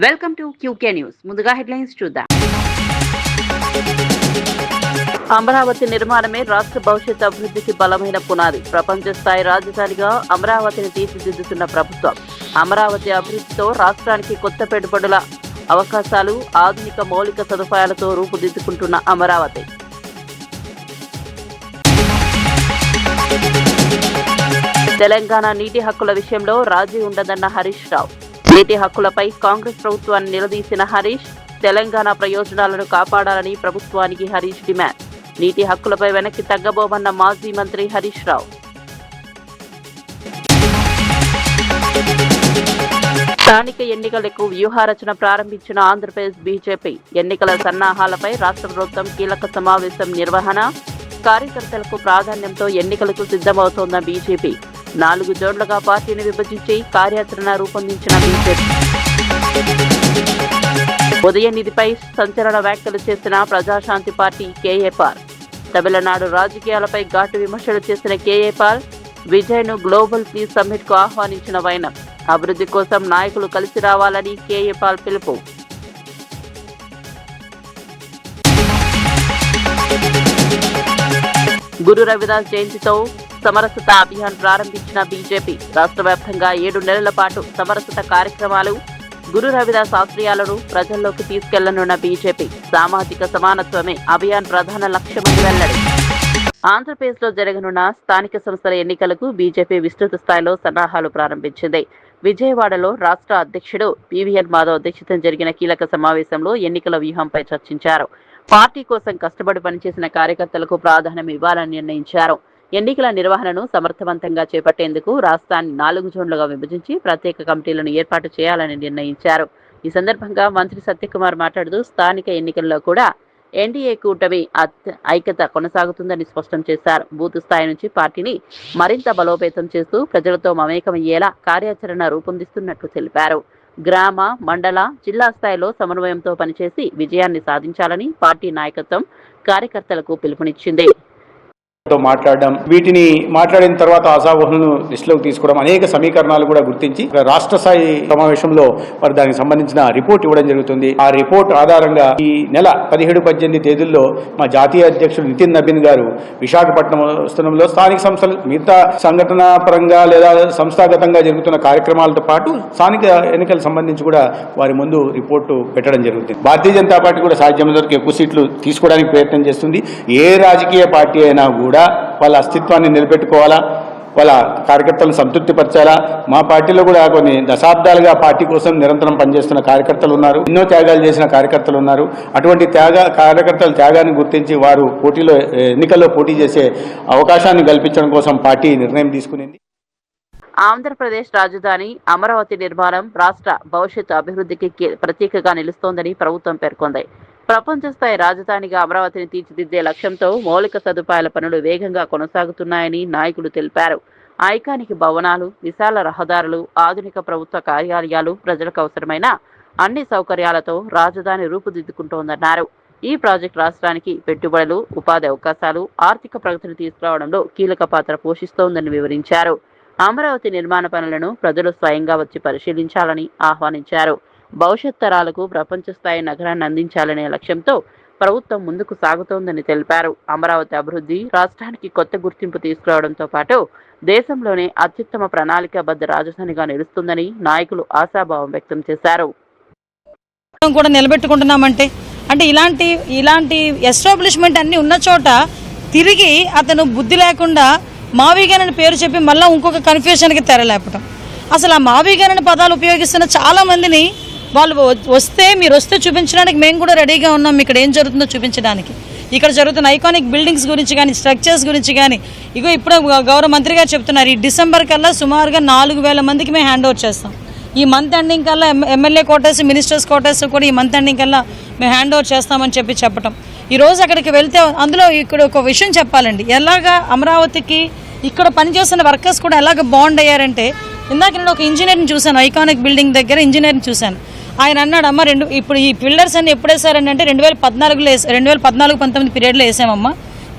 Welcome to QK news. ముందుగా headlines చూద్దాం. అమరావతి నిర్మాణమే రాష్ట్ర భవిష్యత్ అభివృద్ధికి బలమైన పునాది. ప్రపంచ స్థాయి రాజధానిగా అమరావతిని తీర్చిదిద్దుతున్న ప్రభుత్వం. అమరావతి అభివృద్ధితో రాష్ట్రానికి కొత్త పెట్టుబడుల అవకాశాలు, ఆధునిక మౌలిక సదుపాయాలతో రూపుదిద్దుకుంటున్న అమరావతి. తెలంగాణ నీటి హక్కుల విషయంలో రాజీ ఉండదన్న హరీష్ రావు. నీటి హక్కులపై కాంగ్రెస్ ప్రభుత్వాన్ని నిలదీసిన హరీష్, తెలంగాణ ప్రయోజనాలను కాపాడాలని ప్రభుత్వానికి హరీష్ డిమాండ్. నీటి హక్కులపై వెనక్కి తగ్గబోమన్న మాజీ మంత్రి హరీష్ రావు. స్థానిక ఎన్నికలకు వ్యూహరచన ప్రారంభించిన ఆంధ్రప్రదేశ్ బీజేపీ. ఎన్నికల సన్నాహాలపై రాష్ట్ర ప్రభుత్వం కీలక సమావేశం నిర్వహణ. కార్యకర్తలకు ప్రాధాన్యంతో ఎన్నికలకు సిద్ధమవుతోన్న బీజేపీ. 4 జోన్లుగా పార్టీని విభజించి కార్యాచరణ రూపొందించిన బీజేపీ. ఉదయనిధిపై సంచలన వ్యాఖ్యలు చేసిన ప్రజాశాంతి పార్టీ కేఏపాల్. తమిళనాడు రాజకీయాలపై ఘాటు విమర్శలు చేసిన కేఏపాల్, విజయ్ను గ్లోబల్ పీస్ సమ్మిట్ కు ఆహ్వానించిన వైనం. అభివృద్ధి కోసం నాయకులు కలిసి రావాలని కేఏపాల్ పిలుపు. గురు రవిదాస్ జయంతితో సమరసత అభియాన్ ప్రారంభించిన బీజేపీ. రాష్ట్ర వ్యాప్తంగా 7 నెలల పాటు సమరసత కార్యక్రమాలు, గురు రవిదాస్ ఆశయాలను ప్రజల్లోకి తీసుకెళ్లనున్న బీజేపీ. సామాజిక సమానత్వమే అభియాన్ ప్రధాన లక్ష్యమని వెల్లడి. ఆంధ్రప్రదేశ్లో జరగనున్న స్థానిక సంస్థల ఎన్నికలకు బీజేపీ విస్తృత స్థాయిలో సన్నాహాలు ప్రారంభించింది. విజయవాడలో రాష్ట్ర అధ్యక్షుడు పివిఎన్ మాధవ్ అధ్యక్షతన జరిగిన కీలక సమావేశంలో ఎన్నికల వ్యూహంపై చర్చించారు. పార్టీ కోసం కష్టపడి పనిచేసిన కార్యకర్తలకు ప్రాధాన్యం ఇవ్వాలని నిర్ణయించారు. ఎన్నికల నిర్వహణను సమర్థవంతంగా చేపట్టేందుకు రాష్ట్రాన్ని 4 జోన్లుగా విభజించి ప్రత్యేక కమిటీలను ఏర్పాటు చేయాలని నిర్ణయించారు. ఈ సందర్భంగా మంత్రి సత్యకుమార్ మాట్లాడుతూ స్థానిక ఎన్నికల్లో కూడా ఎన్డీఏ కూటమి ఐక్యత కొనసాగుతుందని స్పష్టం చేశారు. బూత్ స్థాయి నుంచి పార్టీని మరింత బలోపేతం చేస్తూ ప్రజలతో మమేకమయ్యేలా కార్యాచరణ రూపొందిస్తున్నట్లు తెలిపారు. గ్రామ, మండల, జిల్లా స్థాయిలో సమన్వయంతో పనిచేసి విజయాన్ని సాధించాలని పార్టీ నాయకత్వం కార్యకర్తలకు పిలుపునిచ్చింది. మాట్లాడడం, వీటిని మాట్లాడిన తర్వాత ఆశావహులను లిస్టులోకి తీసుకోవడం, అనేక సమీకరణాలు కూడా గుర్తించి రాష్ట్ర స్థాయి సమావేశంలో వారు దానికి సంబంధించిన రిపోర్ట్ ఇవ్వడం జరుగుతుంది. ఆ రిపోర్ట్ ఆధారంగా ఈ నెల 17-18 తేదీల్లో మా జాతీయ అధ్యక్షుడు నితిన్ నబీన్ గారు విశాఖపట్నం వస్తున్నంలో స్థానిక సంస్థలు మిగతా సంఘటన పరంగా లేదా సంస్థాగతంగా జరుగుతున్న కార్యక్రమాలతో పాటు స్థానిక ఎన్నికలకు సంబంధించి కూడా వారి ముందు రిపోర్టు పెట్టడం జరుగుతుంది. భారతీయ జనతా పార్టీ కూడా సాధ్యమైనంత వరకు ఎక్కువ సీట్లు తీసుకోవడానికి ప్రయత్నం చేస్తుంది. ఏ రాజకీయ పార్టీ అయినా కూడా వాళ్ళ అస్తిత్వాన్ని నిలబెట్టుకోవాలా, వాళ్ళ కార్యకర్తలను సంతృప్తిపరచాలా. మా పార్టీలో కూడా కొన్ని దశాబ్దాలుగా పార్టీ కోసం నిరంతరం పనిచేస్తున్న కార్యకర్తలు ఉన్నారు, ఎన్నో త్యాగాలు చేసిన కార్యకర్తలు ఉన్నారు. అటువంటి కార్యకర్తల త్యాగాన్ని గుర్తించి వారు ఎన్నికల్లో పోటీ చేసే అవకాశాన్ని కల్పించడం కోసం పార్టీ నిర్ణయం తీసుకునింది. ఆంధ్రప్రదేశ్ రాజధాని అమరావతి నిర్మాణం రాష్ట్ర భవిష్యత్తు అభివృద్ధికి ప్రతీకగా నిలుస్తోందని ప్రభుత్వం పేర్కొంది. ప్రపంచ స్థాయి రాజధానిగా అమరావతిని తీర్చిదిద్దే లక్ష్యంతో మౌలిక సదుపాయాల పనులు వేగంగా కొనసాగుతున్నాయని నాయకులు తెలిపారు. ఐకానిక్ భవనాలు, విశాల రహదారులు, ఆధునిక ప్రభుత్వ కార్యాలయాలు, ప్రజలకు అవసరమైన అన్ని సౌకర్యాలతో రాజధాని రూపుదిద్దుకుంటోందన్నారు. ఈ ప్రాజెక్టు రాష్ట్రానికి పెట్టుబడులు, ఉపాధి అవకాశాలు, ఆర్థిక ప్రగతిని తీసుకురావడంలో కీలక పాత్ర పోషిస్తోందని వివరించారు. అమరావతి నిర్మాణ పనులను ప్రజలు స్వయంగా వచ్చి పరిశీలించాలని ఆహ్వానించారు. భవిష్యత్ తరాలకు ప్రపంచ స్థాయి నగరాన్ని అందించాలనే లక్ష్యంతో ప్రభుత్వం ముందుకు సాగుతోందని తెలిపారు. అమరావతి అభివృద్ధి రాష్ట్రానికి కొత్త గుర్తింపు తీసుకురావడంతో పాటు దేశంలోనే అత్యుత్తమ ప్రణాళికాబద్ధ రాజధానిగా నిలుస్తుందని నాయకులు ఆశాభావం వ్యక్తం చేశారు. కూడా నిలబెట్టుకుంటున్నామంటే ఇలాంటి ఎస్టాబ్లిష్మెంట్ అన్ని ఉన్న చోట తిరిగి అతను బుద్ధి లేకుండా మావిగానని పేరు చెప్పి మళ్ళీ ఇంకొక కన్ఫ్యూషన్కి తెరలేపటం. అసలు ఆ మావిగానని పదాలు ఉపయోగిస్తున్న చాలా మందిని వాళ్ళు మీరు వస్తే చూపించడానికి మేము కూడా రెడీగా ఉన్నాం, ఇక్కడ ఏం జరుగుతుందో చూపించడానికి. ఇక్కడ జరుగుతున్న ఐకానిక్ బిల్డింగ్స్ గురించి కానీ, స్ట్రక్చర్స్ గురించి కానీ, ఇప్పుడు గౌరవ మంత్రి గారు చెప్తున్నారు, ఈ డిసెంబర్ కల్లా సుమారుగా 4000 మందికి మేము హ్యాండ్ ఓవర్ చేస్తాం. ఈ మంత్ ఎండింగ్ కల్లా ఎమ్మెల్యే క్వార్టర్స్, మినిస్టర్స్ క్వార్టర్స్ కూడా ఈ మంత్ ఎండింగ్ కల్లా మేము హ్యాండ్ ఓవర్ చేస్తామని చెప్పటం. ఈరోజు అక్కడికి వెళ్తే అందులో ఇక్కడ ఒక విషయం చెప్పాలండి, ఎలాగా అమరావతికి ఇక్కడ పనిచేస్తున్న వర్కర్స్ కూడా ఎలాగ బాండ్ అయ్యారంటే, ఇందాక నేను ఒక ఇంజనీర్ని చూశాను, ఐకానిక్ బిల్డింగ్ దగ్గర ఇంజనీర్ని చూశాను. ఆయన అన్నాడు, అమ్మ ఇప్పుడు ఈ పిల్లర్స్ అన్ని ఎప్పుడు వేసారని అంటే 2014-19 పీరియడ్లో వేసామమ్మ.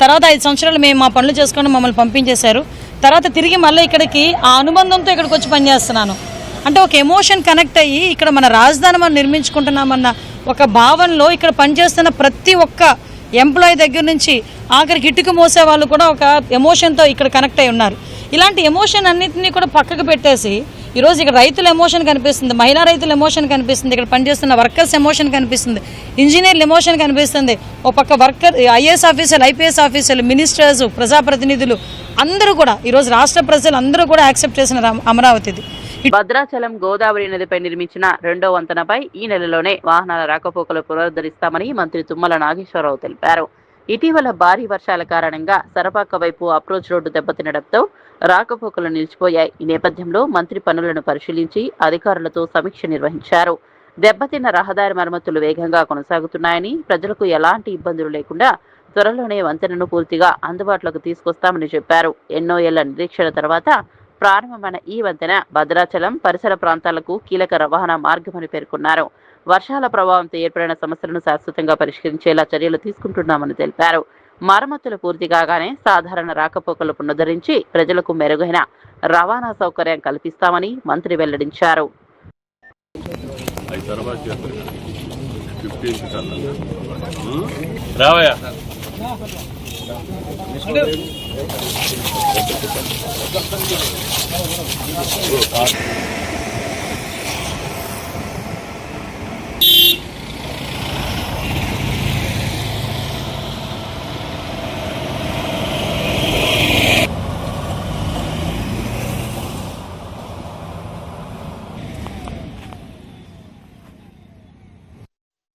తర్వాత 5 సంవత్సరాలు మేము మా పనులు చేసుకొని మమ్మల్ని పంపించేశారు. తర్వాత తిరిగి మళ్ళీ ఇక్కడికి ఆ అనుబంధంతో ఇక్కడికి వచ్చి పనిచేస్తున్నాను. అంటే ఒక ఎమోషన్ కనెక్ట్ అయ్యి ఇక్కడ మన రాజధాని మనం నిర్మించుకుంటున్నామన్న ఒక భావనలో ఇక్కడ పనిచేస్తున్న ప్రతి ఒక్క ఎంప్లాయీ దగ్గర నుంచి ఆఖరికి ఇటుకు మోసే వాళ్ళు కూడా ఒక ఎమోషన్తో ఇక్కడ కనెక్ట్ అయి ఉన్నారు. ఇలాంటి ఎమోషన్ అన్నింటినీ కూడా పక్కకు పెట్టేసి ఈరోజు ఇక్కడ రైతుల ఎమోషన్ కనిపిస్తుంది, మహిళా రైతుల ఎమోషన్ కనిపిస్తుంది, ఇక్కడ పనిచేస్తున్న వర్కర్స్ ఎమోషన్ కనిపిస్తుంది, ఇంజనీర్ల ఎమోషన్ కనిపిస్తుంది. ఓ పక్క ఐఏఎస్ ఆఫీసర్లు, ఐపీఎస్ ఆఫీసర్లు, మినిస్టర్స్, ప్రజాప్రతినిధులు అందరూ కూడా ఈరోజు రాష్ట్ర ప్రజలు అందరూ కూడా యాక్సెప్ట్ చేసిన అమరావతిది. భద్రాచలం గోదావరి నదిపై నిర్మించిన రెండో వంతెనపై ఈ నెలలోనే వాహనాల రాకపోకలు పునరుద్ధరిస్తామని మంత్రి తుమ్మల నాగేశ్వరరావు తెలిపారు. ఇటీవల భారీ వర్షాల కారణంగా సరపాక వైపు అప్రోచ్ రోడ్డు దెబ్బతినడంతో రాకపోకలు నిలిచిపోయాయి. ఈ నేపథ్యంలో మంత్రి పనులను పరిశీలించి అధికారులతో సమీక్ష నిర్వహించారు. దెబ్బతిన్న రహదారి మరమ్మతులు వేగంగా కొనసాగుతున్నాయని, ప్రజలకు ఎలాంటి ఇబ్బందులు లేకుండా త్వరలోనే వంతెనను పూర్తిగా అందుబాటులోకి తీసుకొస్తామని చెప్పారు. ఎన్నో ఏళ్ల నిరీక్షణ తర్వాత ప్రారంభమైన ఈ వంతెన భద్రాచలం పరిసర ప్రాంతాలకు కీలక రవాణా మార్గమని పేర్కొన్నారు. వర్షాల ప్రభావంతో ఏర్పడిన సమస్యలను శాశ్వతంగా పరిష్కరించేలా చర్యలు తీసుకుంటున్నామని తెలిపారు. మరమ్మతులు పూర్తి కాగానే సాధారణ రాకపోకలు పునరుద్ధరించి ప్రజలకు మెరుగైన రవాణా సౌకర్యం కల్పిస్తామని మంత్రి వెల్లడించారు.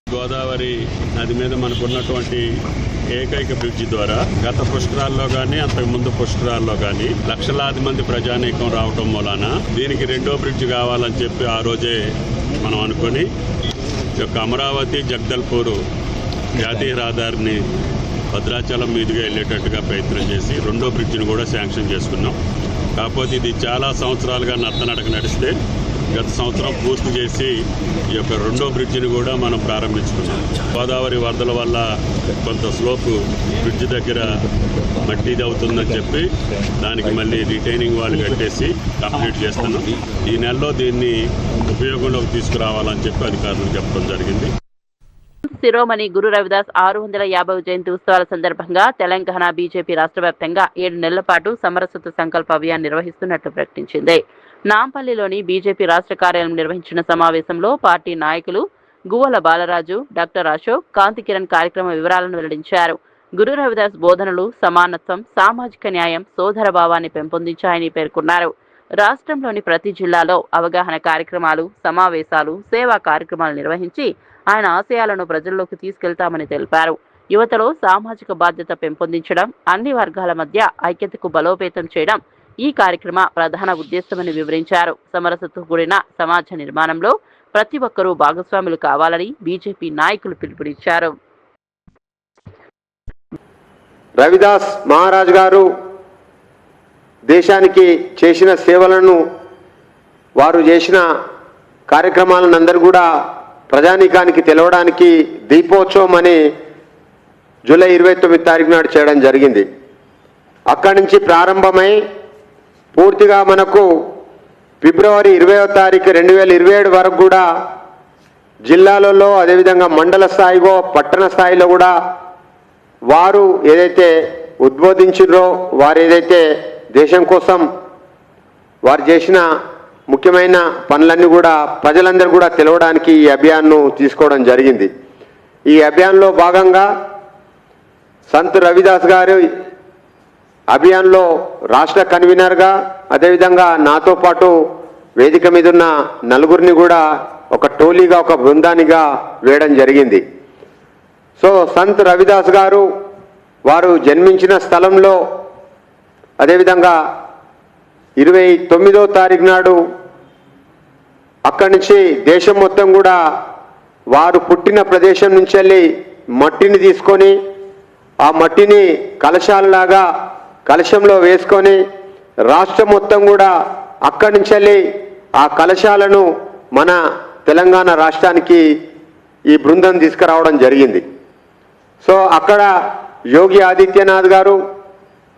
గోదావరి నది మీద మనకున్నటువంటి ఏకైక బ్రిడ్జి ద్వారా గత పుష్కరాల్లో కానీ అంతకుముందు పుష్కరాల్లో కానీ లక్షలాది మంది ప్రజానీకం రావటం మూలాన దీనికి రెండో బ్రిడ్జి కావాలని చెప్పి ఆ రోజే మనం అనుకొని ఈ యొక్క అమరావతి జగదల్పూర్ జాతీయ రహదారిని భద్రాచలం మీదుగా వెళ్ళేటట్టుగా ప్రయత్నం చేసి రెండో బ్రిడ్జిని కూడా శాంక్షన్ చేసుకున్నాం. కాకపోతే ఇది చాలా సంవత్సరాలుగా నత్తనడక నడిస్తే గత సంవత్సరం పూర్తి చేసి ఈ యొక్క రెండో బ్రిడ్జిని కూడా మనం ప్రారంభించుకున్నాం. గోదావరి వరదల వల్ల కొంత స్లోపు బ్రిడ్జి దగ్గర మట్టిది అవుతుందని చెప్పి దానికి మళ్ళీ రిటైనింగ్ వాళ్ళు కట్టేసి కంప్లీట్ చేస్తున్నాం. ఈ నెలలో దీన్ని ఉపయోగంలోకి తీసుకురావాలని చెప్పి అధికారులకు చెప్పడం జరిగింది. శిరోమణి గురు రవిదాస్ 650వ జయంతి ఉత్సవాల సందర్భంగా తెలంగాణ బీజేపీ రాష్ట్ర వ్యాప్తంగా 7 నెలల పాటు సమరసత సంకల్ప అభియాన్ నిర్వహిస్తున్నట్టు ప్రకటించింది. నాంపల్లిలోని బీజేపీ రాష్ట్ర కార్యాలయం నిర్వహించిన సమావేశంలో పార్టీ నాయకులు గువ్వల బాలరాజు, డాక్టర్ అశోక్, కాంతి కిరణ్ కార్యక్రమ వివరాలను వెల్లడించారు. గురు రవిదాస్ బోధనలు సమానత్వం, సామాజిక న్యాయం, సోదర భావాన్ని పెంపొందించాయని పేర్కొన్నారు. రాష్ట్రంలోని ప్రతి జిల్లాలో అవగాహన కార్యక్రమాలు, సమావేశాలు, సేవా కార్యక్రమాలు నిర్వహించి ఆయన ఆశయాలను ప్రజల్లోకి తీసుకెళ్తామని తెలిపారు. యువతలో సామాజిక బాధ్యత పెంపొందించడం, అన్ని వర్గాల మధ్య ఐక్యతకు బలోపేతం చేయడం ఈ కార్యక్రమ ప్రధాన ఉద్దేశమని వివరించారు. సమరసతతో కూడిన సమాజ నిర్మాణంలో ప్రతి ఒక్కరూ భాగస్వాములు కావాలని బీజేపీ నాయకులు పిలుపునిచ్చారు. రవిదాస్ మహారాజ్ గారు దేశానికి చేసిన సేవలను, వారు చేసిన కార్యక్రమాలను అందరూ కూడా ప్రజానీకానికి తెలవడానికి దీపోత్సవం అని జూలై 29 తారీఖు నాడు చేయడం జరిగింది. అక్కడి నుంచి ప్రారంభమై పూర్తిగా మనకు ఫిబ్రవరి 20వ తారీఖు 2027 వరకు కూడా జిల్లాలలో, అదేవిధంగా మండల స్థాయిలో, పట్టణ స్థాయిలో కూడా వారు ఏదైతే ఉద్బోధించారో, వారు ఏదైతే దేశం కోసం వారు చేసిన ముఖ్యమైన పనులన్నీ కూడా ప్రజలందరూ కూడా తెలవడానికి ఈ అభియాన్ను తీసుకోవడం జరిగింది. ఈ అభియాన్లో భాగంగా సంత్ రవిదాస్ గారు అభియాన్లో రాష్ట్ర కన్వీనర్గా, అదేవిధంగా నాతో పాటు వేదిక మీద ఉన్న నలుగురిని కూడా ఒక టోలీగా, ఒక బృందానిగా వేయడం జరిగింది. సో సంత్ రవిదాస్ గారు వారు జన్మించిన స్థలంలో, అదేవిధంగా 29వ తారీఖు నాడు అక్కడి నుంచి దేశం మొత్తం కూడా వారు పుట్టిన ప్రదేశం నుంచి వెళ్ళి మట్టిని తీసుకొని ఆ మట్టిని కలశాలలాగా కలశంలో వేసుకొని రాష్ట్రం మొత్తం కూడా అక్కడి నుంచి వెళ్ళి ఆ కలశాలను మన తెలంగాణ రాష్ట్రానికి ఈ బృందం తీసుకురావడం జరిగింది. సో అక్కడ యోగి ఆదిత్యనాథ్ గారు,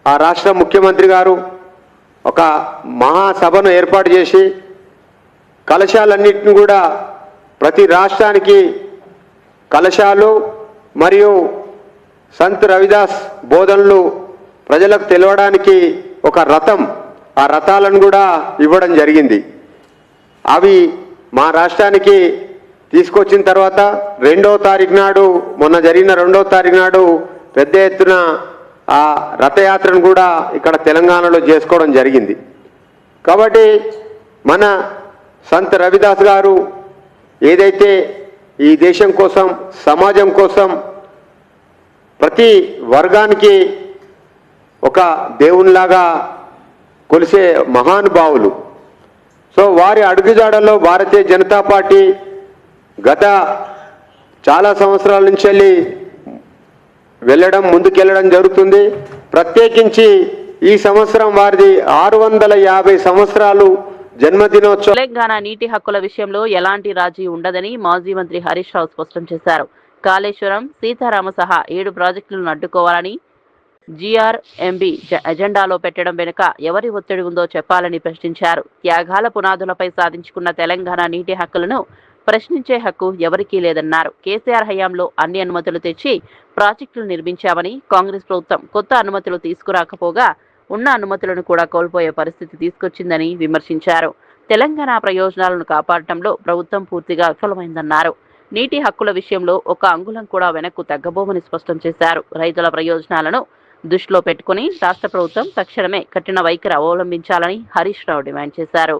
ఆ రాష్ట్ర ముఖ్యమంత్రి గారు ఒక మహాసభను ఏర్పాటు చేసి కలశాలన్నింటిని కూడా ప్రతి రాష్ట్రానికి కలశాలు మరియు సంత్ రవిదాస్ బోధనలు ప్రజలకు తెలవడానికి ఒక రథం, ఆ రథాలను కూడా ఇవ్వడం జరిగింది. అవి మా రాష్ట్రానికి తీసుకొచ్చిన తర్వాత 2వ తారీఖు నాడు, మొన్న జరిగిన 2వ తారీఖు నాడు పెద్ద ఎత్తున ఆ రథయాత్రను కూడా ఇక్కడ తెలంగాణలో చేసుకోవడం జరిగింది. కాబట్టి మన సంత్ రవిదాస్ గారు ఏదైతే ఈ దేశం కోసం, సమాజం కోసం, ప్రతి వర్గానికి ఒక దేవునిలాగా కొలిసే మహానుభావులు. సో వారి అడుగుజాడల్లో భారతీయ జనతా పార్టీ గత చాలా సంవత్సరాల నుంచి ముందుకెళ్ళడం జరుగుతుంది. ప్రత్యేకించి ఈ సంవత్సరం వారిది 650 సంవత్సరాలు జన్మదినోత్సవం. తెలంగాణ నీటి హక్కుల విషయంలో ఎలాంటి రాజీ ఉండదని మాజీ మంత్రి హరీష్ రావు స్పష్టం చేశారు. కాళేశ్వరం, సీతారామ సహా 7 ప్రాజెక్టులను అడ్డుకోవాలని జీఆర్ఎంబీ ఎజెండాలో పెట్టడం వెనుక ఎవరి ఒత్తిడి ఉందో చెప్పాలని ప్రశ్నించారు. త్యాగాల పునాదులపై సాధించుకున్న తెలంగాణ నీటి హక్కులను ప్రశ్నించే హక్కు ఎవరికీ లేదన్నారు. కేసీఆర్ హయాంలో అన్ని అనుమతులు తెచ్చి ప్రాజెక్టులు నిర్మించామని, కాంగ్రెస్ ప్రభుత్వం కొత్త అనుమతులు తీసుకురాకపోగా ఉన్న అనుమతులను కూడా కోల్పోయే పరిస్థితి తీసుకొచ్చిందని విమర్శించారు. తెలంగాణ ప్రయోజనాలను కాపాడటంలో ప్రభుత్వం పూర్తిగా విఫలమైందన్నారు. నీటి హక్కుల విషయంలో ఒక అంగుళం కూడా వెనక్కు తగ్గబోమని స్పష్టం చేశారు. రైతుల ప్రయోజనాలను దృష్టిలో పెట్టుకుని రాష్ట్ర ప్రభుత్వం తక్షణమే కఠిన వైఖరి అవలంబించాలని హరీష్ రావు డిమాండ్ చేశారు.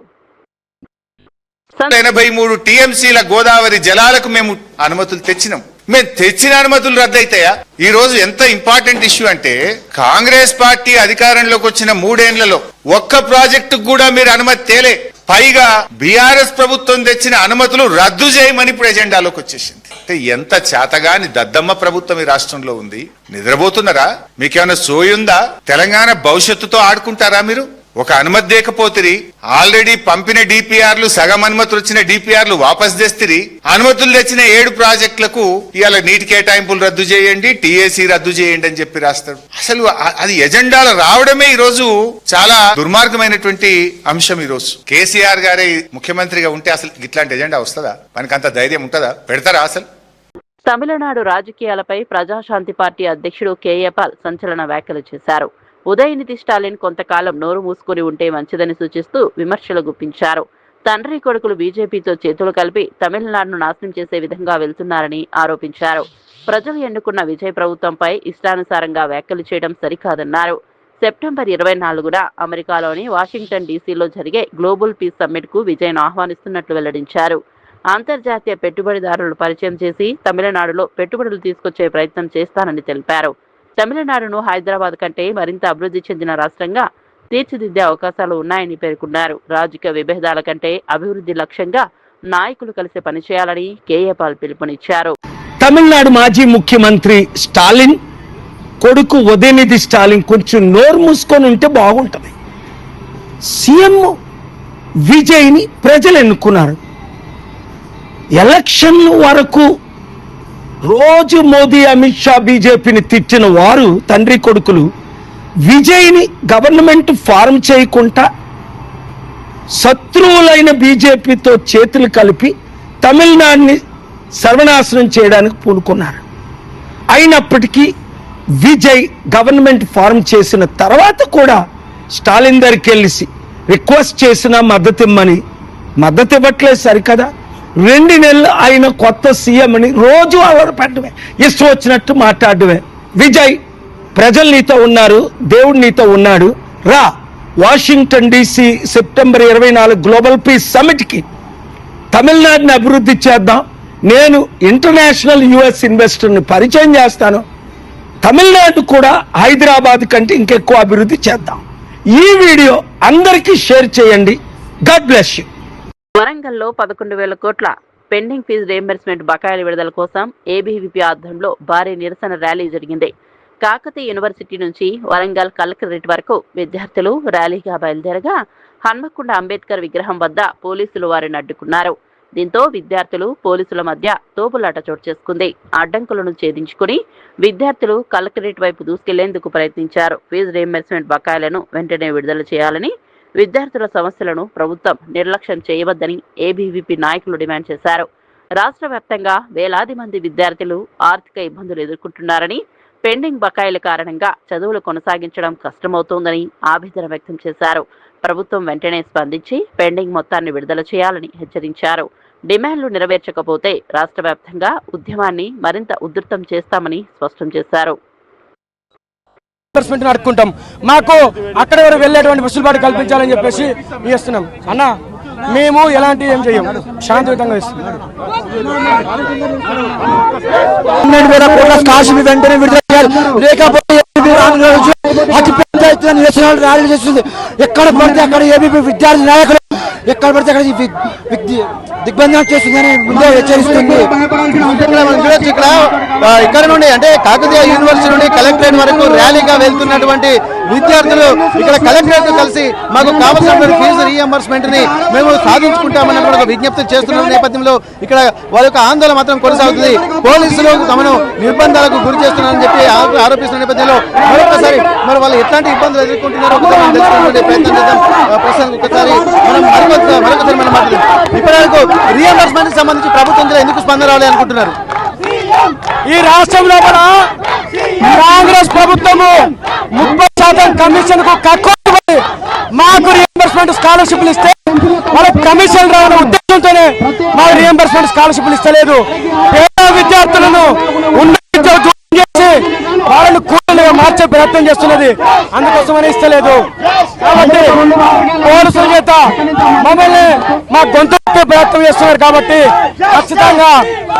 83 టీఎంసీల గోదావరి జలాలకు మేము అనుమతులు తెచ్చినాం. మేము తెచ్చిన అనుమతులు రద్దయితాయా? ఈ రోజు ఎంత ఇంపార్టెంట్ ఇష్యూ అంటే, కాంగ్రెస్ పార్టీ అధికారంలోకి వచ్చిన 3 ఏళ్లలో ఒక్క ప్రాజెక్టు కూడా మీరు అనుమతి తేలే. పైగా బీఆర్ఎస్ ప్రభుత్వం తెచ్చిన అనుమతులు రద్దు చేయమని ఇప్పుడు ఎజెండాలోకి వచ్చేసింది. అంటే ఎంత చేతగాని దద్దమ్మ ప్రభుత్వం ఈ రాష్ట్రంలో ఉంది. నిద్రపోతున్నారా? మీకేమైనా సోయుందా? తెలంగాణ భవిష్యత్తుతో ఆడుకుంటారా మీరు? ఒక అనుమతి లేకపోతే ఆల్రెడీ పంపిన డిపిఆర్లు, సగం అనుమతులు వచ్చిన డిపిఆర్లు వాపస్ తెస్తిరి. అనుమతులు తెచ్చిన 7 ప్రాజెక్టులకు ఇవాళ నీటి కేటాయింపులు రద్దు చేయండి, టీఏసీ రద్దు చేయండి అని చెప్పి రాస్తాడు. అసలు అది ఎజెండాలో రావడమే ఈ రోజు చాలా దుర్మార్గమైనటువంటి అంశం. ఈ రోజు కేసీఆర్ గారే ముఖ్యమంత్రిగా ఉంటే అసలు ఇట్లాంటి ఎజెండా వస్తుందా? మనకంత ధైర్యం ఉంటుందా? పెడతారా అసలు? తమిళనాడు రాజకీయాలపై ప్రజాశాంతి పార్టీ అధ్యక్షుడు కేఏ పాల్ సంచలన వ్యాఖ్యలు చేశారు. ఉదయనిధి స్టాలిన్ కొంతకాలం నోరు మూసుకుని ఉంటే మంచిదని సూచిస్తూ విమర్శలు గుప్పించారు. తండ్రి కొడుకులు బీజేపీతో చేతులు కలిపి తమిళనాడును నాశనం చేసే విధంగా వెళ్తున్నారని ఆరోపించారు. ప్రజలు ఎన్నుకున్న విజయ్ ప్రభుత్వంపై ఇష్టానుసారంగా వ్యాఖ్యలు చేయడం సరికాదన్నారు. సెప్టెంబర్ 24న అమెరికాలోని వాషింగ్టన్ డీసీలో జరిగే గ్లోబల్ పీస్ సమ్మిట్ కు విజయ్ను ఆహ్వానిస్తున్నట్లు వెల్లడించారు. అంతర్జాతీయ పెట్టుబడిదారులు పరిచయం చేసి తమిళనాడులో పెట్టుబడులు తీసుకొచ్చే ప్రయత్నం చేస్తానని తెలిపారు. తమిళనాడును హైదరాబాద్ కంటే మరింత అభివృద్ధి చెందిన రాష్ట్రంగా తీర్చిదిద్దే అవకాశాలు ఉన్నాయని పేర్కొన్నారు. రాజకీయ విభేదాల కంటే అభివృద్ధి లక్ష్యంగా నాయకులు కలిసి పనిచేయాలని కేఏ పాల్ పిలుపునిచ్చారు. తమిళనాడు మాజీ ముఖ్యమంత్రి స్టాలిన్ కొడుకు ఉదయనిధి స్టాలిన్ కొంచెం నోరు మూసుకొని ఉంటే బాగుంటుంది. సీఎం విజయ్ని ప్రజలు ఎన్నుకున్నారు. ఎలక్షన్ వరకు రోజు మోదీ, అమిత్ షా, బీజేపీని తిట్టిన వారు తండ్రి కొడుకులు విజయ్ని గవర్నమెంట్ ఫారం చేయకుండా శత్రువులైన బీజేపీతో చేతులు కలిపి తమిళనాడుని సర్వనాశనం చేయడానికి పూనుకున్నారు. అయినప్పటికీ విజయ్ గవర్నమెంట్ ఫారం చేసిన తర్వాత కూడా స్టాలిన్ దగ్గరికి వెళ్ళి రిక్వెస్ట్ చేసిన మద్దతు ఇమ్మని, మద్దతు ఇవ్వట్లేదు సరికదా. 2 నెలలు ఆయన కొత్త సీఎం అని రోజు అలరపెట్టడమే, ఇష్టం వచ్చినట్టు మాట్లాడమే. విజయ్, ప్రజలు నీతో ఉన్నారు, దేవుడు నీతో ఉన్నాడు, రా Washington DC September 24 global peace సమ్మిట్కి తమిళనాడుని అభివృద్ధి చేద్దాం. నేను ఇంటర్నేషనల్ యుఎస్ ఇన్వెస్టర్ని పరిచయం చేస్తాను. తమిళనాడు కూడా హైదరాబాద్ కంటే ఇంకెక్కువ అభివృద్ధి చేద్దాం. ఈ వీడియో అందరికీ షేర్ చేయండి. God bless you. వరంగల్లో 11,000 కోట్ల పెండింగ్ ఫీజు రీయింబర్స్మెంట్ బకాయిల విడుదల కోసం ఏబీవీపీ ఆధ్వర్యంలో భారీ నిరసన ర్యాలీ జరిగింది. కాకతీయ యూనివర్సిటీ నుంచి వరంగల్ కలెక్టరేట్ వరకు విద్యార్థులు ర్యాలీగా బయలుదేరగా హన్మకొండ అంబేద్కర్ విగ్రహం వద్ద పోలీసులు వారిని అడ్డుకున్నారు. దీంతో విద్యార్థులు పోలీసుల మధ్య తోపులాట చోటు చేసుకుంది. అడ్డంకులను ఛేదించుకుని విద్యార్థులు కలెక్టరేట్ వైపు దూసుకెళ్లేందుకు ప్రయత్నించారు. ఫీజు రీయింబర్స్మెంట్ బకాయిలను వెంటనే విడుదల చేయాలని విద్యార్థుల సమస్యలను ప్రభుత్వం నిర్లక్ష్యం చేయవద్దని ఏబీవీపీ నాయకులు డిమాండ్ చేశారు. రాష్ట్ర వ్యాప్తంగా వేలాది మంది విద్యార్థులు ఆర్థిక ఇబ్బందులు ఎదుర్కొంటున్నారని, పెండింగ్ బకాయిల కారణంగా చదువులు కొనసాగించడం కష్టమవుతోందని ఆవేదన వ్యక్తం చేశారు. ప్రభుత్వం వెంటనే స్పందించి పెండింగ్ మొత్తాన్ని విడుదల చేయాలని హెచ్చరించారు. డిమాండ్లు నెరవేర్చకపోతే రాష్ట్ర వ్యాప్తంగా ఉద్యమాన్ని మరింత ఉధృతం చేస్తామని స్పష్టం చేశారు. అడుక్కుంటాం, మాకు అక్కడ వరకు వెళ్ళేటువంటి వెసులుబాటు కల్పించాలని చెప్పేసి ఇస్తున్నాం. అన్న మేము ఎలాంటి ఏం చెయ్యం, శాంతియుతంగా ఇస్తున్నాం. వెంటనే విడుదల చేయాలి, లేకపోతే అతిపెద్ద ఎత్తున నిరసనలు ర్యాలీలు చేస్తుంది. ఎక్కడ పడితే అక్కడ ఏబీపీ విద్యార్థి నాయకులు ఎక్కడ పడితే అక్కడ దిగ్బంధనం చేస్తుందని ముందే హెచ్చరిస్తుంది. ఇక్కడ నుండి అంటే కాకతీయ యూనివర్సిటీ నుండి కలెక్టరేట్ వరకు ర్యాలీగా వెళ్తున్నటువంటి విద్యార్థులు ఇక్కడ కలెక్టరేట్ కలిసి మాకు కావాల్సిన ఫీజు రీఎంబర్స్మెంట్ ని మేము సాధించుకుంటామన్నటువంటి ఒక విజ్ఞప్తి చేస్తున్న నేపథ్యంలో ఇక్కడ వాళ్ళ యొక్క ఆందోళన మాత్రం కొనసాగుతుంది. పోలీసులు తమను నిర్బంధాలకు గురి చేస్తున్నారని చెప్పి ఆరోపిస్తున్న నేపథ్యంలో మరొకసారి మరి వాళ్ళు ఎట్లాంటి ఇబ్బందులు ఎదుర్కొంటున్నారో తెలుసుకునే ప్రయత్నం చేద్దాం. ప్రస్తుతానికి ఒకసారి మరొకసారి మనం మాట్లాడదాం. ఇప్పటివరకు రీఎంబర్స్మెంట్ కి సంబంధించి ప్రభుత్వం ఎందుకు స్పందన రావాలి అనుకుంటున్నారు? ఈ రాష్ట్రంలో కాంగ్రెస్ ప్రభుత్వము 30% కమిషన్ కు కక్కుబడి మాకు రీఎంబర్స్మెంట్ స్కాలర్షిప్లు ఇస్తే వాళ్ళకి కమిషన్ రావడం ఉద్దేశంతోనే మాకు రీఎంబర్స్మెంట్ స్కాలర్షిప్లు ఇస్తలేదు. పేద విద్యార్థులను ఉన్నత చేసి వాళ్ళని కూలీలుగా మార్చే ప్రయత్నం చేస్తున్నది, అందుకోసమని ఇస్తలేదు. కాబట్టి పోలీసుల చేత మమ్మల్ని మా గొంతు ప్రయత్నం చేస్తున్నారు. కాబట్టి ఖచ్చితంగా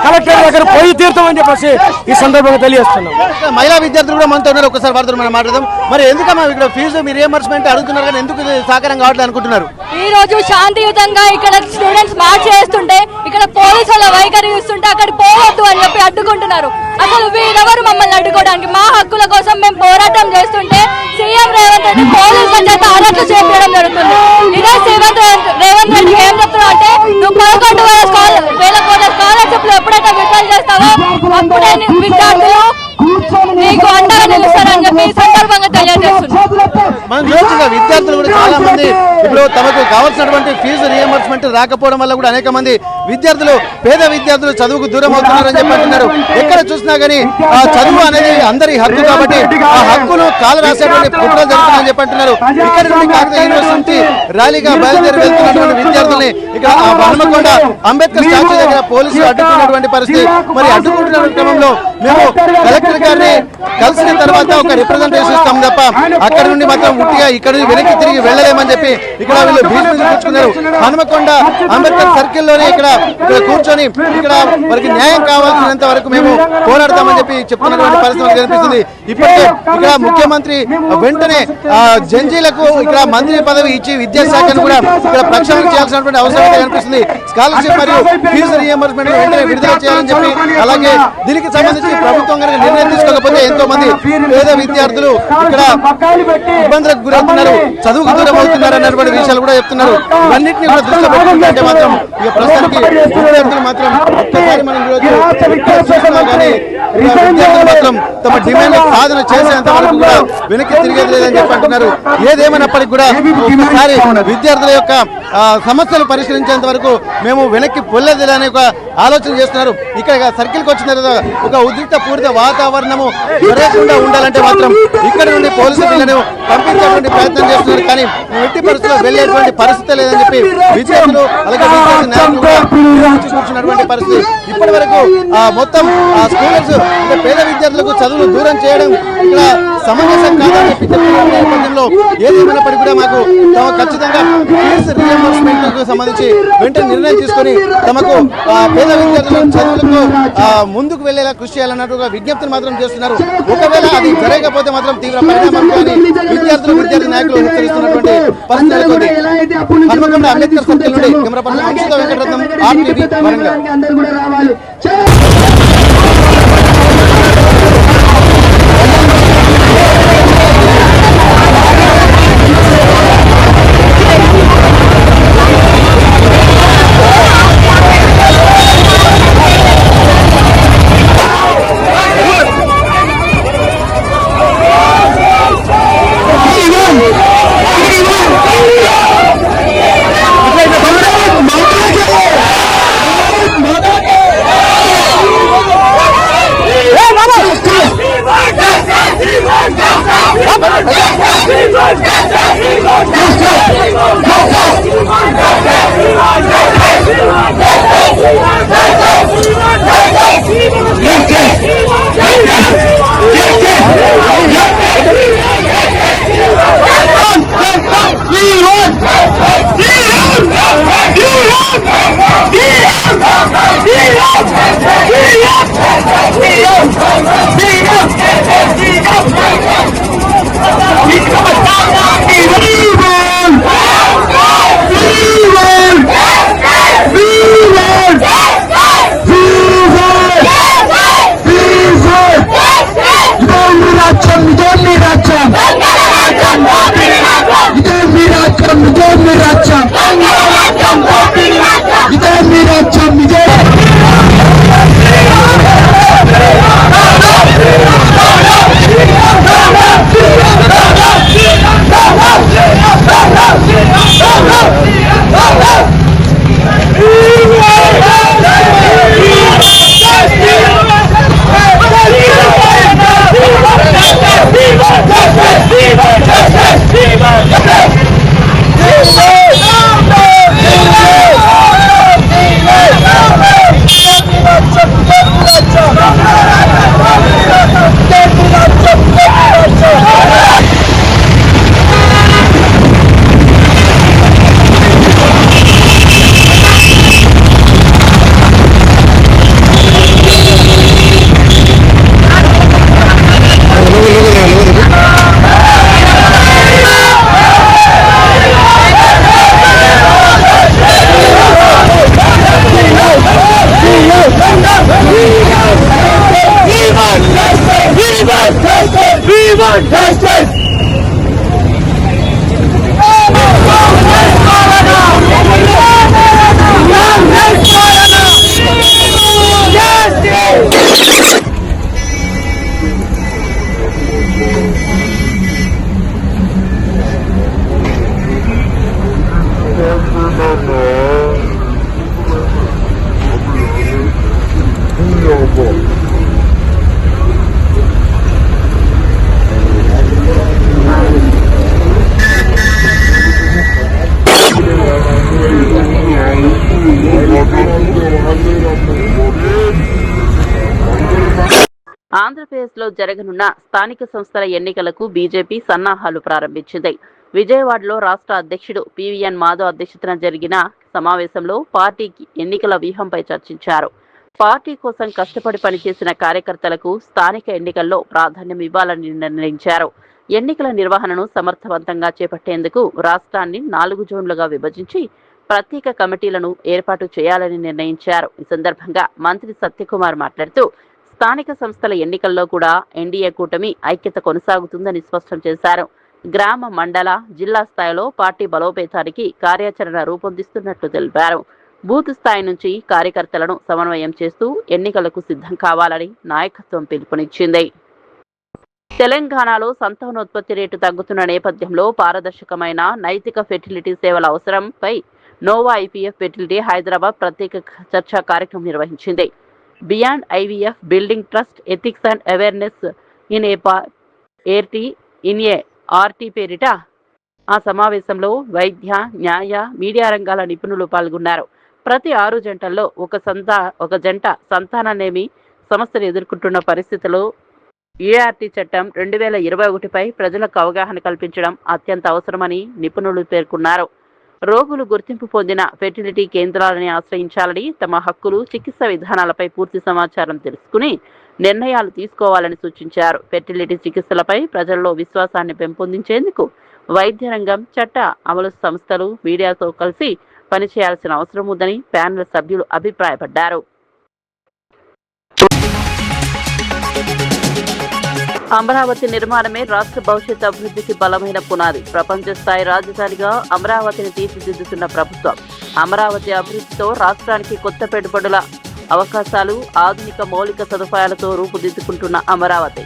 కలెక్టర్ దగ్గర పోయి తీరుతామని చెప్పేసి ఈ సందర్భంగా తెలియజేస్తున్నాం. మహిళా విద్యార్థులు కూడా మనతో ఉన్నారు, ఒకసారి వారితో మనం మాట్లాడదాం. మరి ఎందుకమ్మా ఇక్కడ ఫీజు మీరు రీఎంబర్స్మెంట్ అడుగుతున్నారు కానీ ఎందుకు సహకారం కావట్లేదు అనుకుంటున్నారు? ఈ రోజు శాంతియుతంగా ఇక్కడ స్టూడెంట్స్ మార్చ్ చేస్తుంటే ఇక్కడ పోలీసుల వైఖరి చూస్తుంటే అక్కడ పోవద్దు అని చెప్పి అడ్డుకుంటున్నారు. అసలు వీరెవరు మమ్మల్ని అడ్డుకోవడానికి? మా హక్కుల కోసం మేము పోరాటం చేస్తుంటే సీఎం రేవంత్ రెడ్డి పోలీసుల చేత అరెస్టు చేయించడం జరుగుతుంది. ఇదే రేవంత్ రెడ్డి ఏం చెప్తున్నా అంటే నువ్వు 11,000 కోట్ల స్కాలర్షిప్లు ఎప్పుడైతే విడుదల చేస్తావో అప్పుడే విద్యార్థులు నీకు అండగా నిలుస్తారని చెప్పి సందర్భంగా తెలియజేస్తున్నారు. మనం చూడొచ్చుగా విద్యార్థులు కూడా చాలా మంది ఇప్పుడు తమకు కావాల్సినటువంటి ఫీజు రీఎంబర్స్మెంట్ రాకపోవడం వల్ల కూడా అనేక మంది విద్యార్థులు పేద విద్యార్థులు చదువుకు దూరం అవుతున్నారని చెప్పి అంటున్నారు. ఎక్కడ చూసినా గానీ ఆ చదువు అనేది అందరి హక్కు కాబట్టి ఆ హక్కును కాలు రాసేటువంటి కుట్రలు జరుగుతున్నాయని చెప్పి అంటున్నారు. ఇక్కడ నుండి కాకతీయ యూనివర్సిటీ ర్యాలీగా బయలుదేరి వెళ్తున్నటువంటి విద్యార్థుల్ని ఇక్కడ హనుమకొండ అంబేద్కర్ స్టాచ్యూ దగ్గర పోలీసులు అడ్డుకున్నటువంటి పరిస్థితి. మరి అడ్డుకుంటున్న క్రమంలో మేము కలెక్టర్ గారిని కలిసిన తర్వాత ఒక రిప్రజెంటేషన్ ఇస్తాం తప్ప అక్కడ నుండి మాత్రం ఉట్టిగా ఇక్కడ నుంచి వెనక్కి తిరిగి వెళ్ళలేమని చెప్పి ఇక్కడ వీళ్ళు భీష్మించి కూర్చున్నారు. హనుమకొండ అంబేద్కర్ సర్కిల్ లోనే ఇక్కడ కూర్చొని ఇక్కడ వారికి న్యాయం కావాల్సినంత వరకు మేము పోరాడతామని చెప్పి చెప్తున్నటువంటి పరిస్థితి కనిపిస్తుంది. ఇప్పటికే ఇక్కడ ముఖ్యమంత్రి వెంటనే జంజీలకు ఇక్కడ మంత్రి పదవి ఇచ్చి విద్యాశాఖను కూడా ఇక్కడ ప్రక్షాళన చేయాల్సినటువంటి అవసరం కనిపిస్తుంది. స్కాలర్షిప్ మరియు ఫీజు రీఎంబర్స్మెంట్ వెంటనే విడుదల చేయాలని చెప్పి, అలాగే దీనికి సంబంధించి ప్రభుత్వం కనుక నిర్ణయం తీసుకోకపోతే ఎంతో మంది పేద విద్యార్థులు ఇక్కడ ఇబ్బందులకు గురవుతున్నారు, చదువుకు దూరం అవుతున్నారు అన్నటువంటి విషయాలు కూడా చెప్తున్నారు. ఇవన్నింటినీ కూడా దృష్టిలో పెట్టుకుంటే మాత్రం ఇక ప్రస్తుతానికి విద్యార్థులు మాత్రం ఒక్కసారి మనం కానీ విద్యార్థులు మాత్రం తమ డిమాండ్ సాధన చేసేంత వరకు కూడా వెనక్కి తిరిగేది లేదని చెప్పి అంటున్నారు. ఏదేమైనప్పటికీ కూడా ఒక్కసారి విద్యార్థుల యొక్క సమస్యలు పరిష్కరించేంత వరకు మేము వెనక్కి పొల్లేది అనే ఒక ఆలోచన చేస్తున్నారు. ఇక్కడ సర్కిల్కి వచ్చిన తర్వాత ఒక ఉద్రిక్త పూరిత వాతావరణము జరగకుండా ఉండాలంటే మాత్రం ఇక్కడ నుండి పోలీసు వీళ్ళను పంపించేటువంటి ప్రయత్నం చేస్తున్నారు. కానీ ఎట్టి పరిస్థితుల్లో వెళ్ళేటువంటి పరిస్థితి లేదని చెప్పి విద్యార్థులు అలాగే విద్యార్థి నాయకులు కూడా కూర్చున్నటువంటి పరిస్థితి. ఇప్పటి వరకు మొత్తం స్టూడెంట్స్ అంటే పేద విద్యార్థులకు చదువులు దూరం చేయడం ఇక్కడ సమంజసం కాదని చెప్పి చెప్తున్న నేపథ్యంలో ఏదేమైనప్పటికీ కూడా మాకు తమ ఖచ్చితంగా ఫీజు రీఎంబర్స్మెంట్ కు సంబంధించి వెంటనే నిర్ణయం తీసుకొని తమకు పేద విద్యార్థుల చదువులకు ముందుకు వెళ్లేలా కృషి చేయాలన్నట్టుగా విజ్ఞప్తిని మాత్రం చేస్తున్నారు. ఒకవేళ అది జరగకపోతే మాత్రం తీవ్ర పరిణామాలు విద్యార్థులు విద్యార్థి నాయకులు హెచ్చరిస్తున్నటువంటి పరిస్థితులు. హనుమకొండ అంబేద్కర్ సర్కిల్ నుండి camera person Anshitha Venkataratnam, RTV Warangal. ఆంధ్రప్రదేశ్లో జరగనున్న స్థానిక సంస్థల ఎన్నికలకు బీజేపీ సన్నాహాలు ప్రారంభించింది. విజయవాడలో రాష్ట్ర అధ్యక్షుడు పివిఎన్ మాధవ్ అధ్యక్షతన జరిగిన సమావేశంలో పార్టీకి ఎన్నికల వ్యూహంపై చర్చించారు. పార్టీ కోసం కష్టపడి పనిచేసిన కార్యకర్తలకు స్థానిక ఎన్నికల్లో ప్రాధాన్యం ఇవ్వాలని నిర్ణయించారు. ఎన్నికల నిర్వహణను సమర్థవంతంగా చేపట్టేందుకు రాష్ట్రాన్ని 4 జోన్లుగా విభజించి ప్రత్యేక కమిటీలను ఏర్పాటు చేయాలని నిర్ణయించారు. ఈ సందర్భంగా మంత్రి సత్యకుమార్ మాట్లాడుతూ స్థానిక సంస్థల ఎన్నికల్లో కూడా ఎన్డీఏ కూటమి ఐక్యత కొనసాగుతుందని స్పష్టం చేశారు. గ్రామ, మండల, జిల్లా స్థాయిలో పార్టీ బలోపేతానికి కార్యాచరణ రూపొందిస్తున్నట్లు తెలిపారు. బూత్ స్థాయి నుంచి కార్యకర్తలను సమన్వయం చేస్తూ ఎన్నికలకు సిద్ధం కావాలని నాయకత్వం పిలుపునిచ్చింది. తెలంగాణలో సంతానోత్పత్తి రేటు తగ్గుతున్న నేపథ్యంలో పారదర్శకమైన నైతిక ఫెర్టిలిటీ సేవల అవసరంపై నోవా ఐపీఎఫ్ ఫెర్టిలిటీ హైదరాబాద్ ప్రత్యేక చర్చా కార్యక్రమం నిర్వహించింది. Beyond IVF building trust ethics and awareness in A RT పేరిట ఆ సమావేశంలో వైద్య, న్యాయ, మీడియా రంగాల నిపుణులు పాల్గొన్నారు. ప్రతి 6 జంటల్లో ఒక జంట సంతానాన్నేమి సమస్యలు ఎదుర్కొంటున్న పరిస్థితుల్లో ఏఆర్టీ చట్టం 2021పై ప్రజలకు అవగాహన కల్పించడం అత్యంత అవసరమని నిపుణులు పేర్కొన్నారు. రోగులు గుర్తింపు పొందిన ఫెర్టిలిటీ కేంద్రాలని ఆశ్రయించాలని, తమ హక్కులు, చికిత్స విధానాలపై పూర్తి సమాచారం తెలుసుకుని నిర్ణయాలు తీసుకోవాలని సూచించారు. ఫెర్టిలిటీ చికిత్సలపై ప్రజల్లో విశ్వాసాన్ని పెంపొందించేందుకు వైద్య రంగం, చట్ట అమలు సంస్థలు మీడియాతో కలిసి పనిచేయాల్సిన అవసరం ఉందని ప్యానెల్ సభ్యులు అభిప్రాయపడ్డారు. అమరావతి నిర్మాణమే రాష్ట్ర భవిష్యత్ అభివృద్ధికి బలమైన పునాది. ప్రపంచ స్థాయి రాజధానిగా అమరావతిని తీర్చిదిద్దుతున్న ప్రభుత్వం అమరావతి అభివృద్ధితో రాష్ట్రానికి కొత్త పెట్టుబడుల అవకాశాలు, ఆధునిక మౌలిక సదుపాయాలతో రూపుదిద్దుకుంటున్న అమరావతి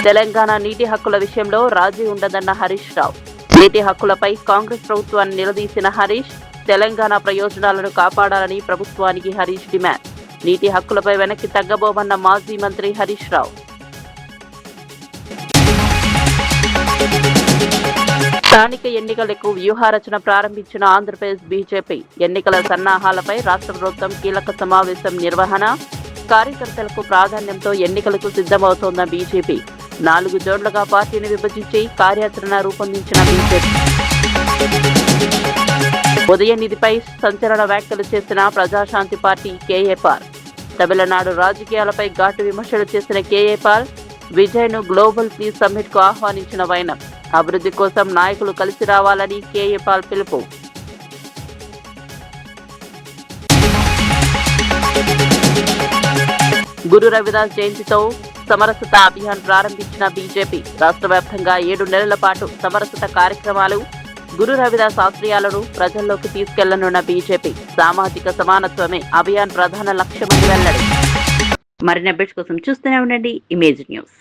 తెలంగాణ నీటి హక్కుల విషయంలో రాజీ ఉండదన్న హరీష్ రావు. నీటి హక్కులపై కాంగ్రెస్ ప్రభుత్వాన్ని నిలదీసిన హరీష్, తెలంగాణ ప్రయోజనాలను కాపాడాలని ప్రభుత్వానికి హరీష్ డిమాండ్. నీటి హక్కులపై వెనక్కి తగ్గబోమన్న మాజీ మంత్రి హరీష్ రావు. స్థానిక ఎన్నికలకు వ్యూహరచన ప్రారంభించిన ఆంధ్రప్రదేశ్ బీజేపీ ఎన్నికల సన్నాహాలపై రాష్ట్ర ప్రభుత్వం కీలక సమావేశం నిర్వహణ. కార్యకర్తలకు ప్రాధాన్యంతో ఎన్నికలకు సిద్ధమవుతోన్న బీజేపీ 4 జోన్లుగా పార్టీని విభజించి కార్యాచరణ రూపొందించిన బీజేపీ ఉదయనిధిపై సంచలన వ్యాఖ్యలు చేసిన ప్రజాశాంతి పార్టీ కేఏపాల్, తమిళనాడు రాజకీయాలపై ఘాటు విమర్శలు చేసిన కేఏపాల్, విజయ్ను గ్లోబల్ పీస్ సమ్మిట్ కు ఆహ్వానించిన వైనం. అభివృద్ధి కోసం నాయకులు కలిసి రావాలని కేఏపాల్ పిలుపు. గురు రవిదాస్ జయంతితో సమరసత అభియాన్ ప్రారంభించిన బీజేపీ రాష్ట్ర వ్యాప్తంగా 7 నెలల పాటు సమరసత కార్యక్రమాలు. గురు రవిదాస్ ఆశయాలను ప్రజల్లోకి తీసుకెళ్లనున్న బీజేపీ సామాజిక సమానత్వమే అభియాన్ ప్రధాన లక్ష్యమని వెల్లడి. మరిన్ని అప్డేట్స్ కోసం చూస్తూనే ఉండండి ఇమేజ్ న్యూస్.